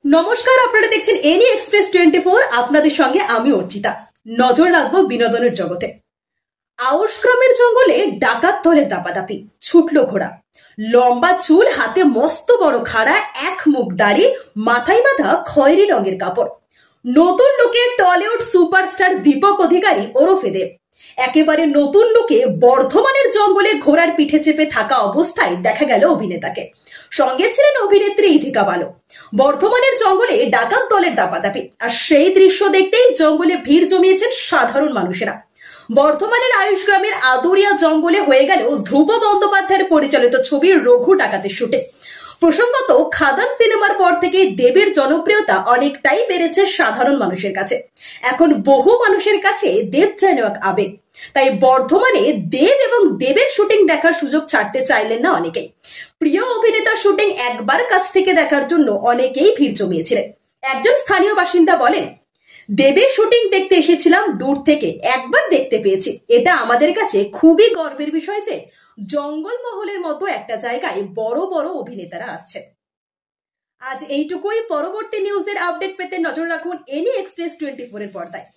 নমস্কার, আপনারা দেখছেন এনি এক্সপ্রেস 24। আপনাদের সঙ্গে আমি অর্চিতা। নজর রাখবো বিনোদনের জগতে। আউশ গ্রামের জঙ্গলে ডাকাত দলের দাপাদাপি, ছুটলো ঘোড়া, লম্বা চুল, হাতে মস্ত বড় খাড়া, এক মুখ দাড়ি, মাথায় বাঁধা খয়েরি রঙের কাপড়। নতুন লুকে টলিউড সুপারস্টার দীপক অধিকারী ওরফে দেব। একেবারে নতুন লুকে বর্ধমানের জঙ্গলে ঘোড়ার পিঠে চেপে থাকা অবস্থায় দেখা গেল অভিনেতাকে। সঙ্গে ছিলেন অভিনেত্রী ইথিকা বালো। বর্ধমানের জঙ্গলে ডাকাত দলের দাপাদাপি, আর সেই দৃশ্য দেখতেই জঙ্গলে ভিড় জমিয়েছেন সাধারণ মানুষেরা। বর্ধমানের আয়ুষ গ্রামের আদুরিয়া জঙ্গলে হয়ে গেল ধ্রুব বন্দ্যোপাধ্যায়ের পরিচালিত ছবি রঘু ডাকাতের শুটে। প্রসঙ্গত, খাদান সিনেমার পর থেকে দেবের জনপ্রিয়তা অনেকটাই বেড়েছে সাধারণ মানুষের কাছে। এখন বহু মানুষের কাছে দেব যেন এক আবেগ। তাই বর্ধমানে দেব এবং দেবের শুটিং দেখার সুযোগ ছাড়তে চাইলেন না অনেকেই। প্রিয় অভিনেতার শুটিং একবার কাছ থেকে দেখার জন্য অনেকেই ভিড় জমিয়েছিলেন। একজন স্থানীয় বাসিন্দা বলেন, দেবের শুটিং দেখতে এসেছিলাম দূর থেকে, একবার দেখতে পেয়েছি। এটা আমাদের কাছে খুবই গর্বের বিষয় যে জঙ্গলমহলের মতো একটা জায়গায় বড় বড় অভিনেতারা আসছেন। আজ এইটুকুই। পরবর্তী নিউজের আপডেট পেতে নজর রাখুন এনি এক্সপ্রেস 24 এর পর্দায়।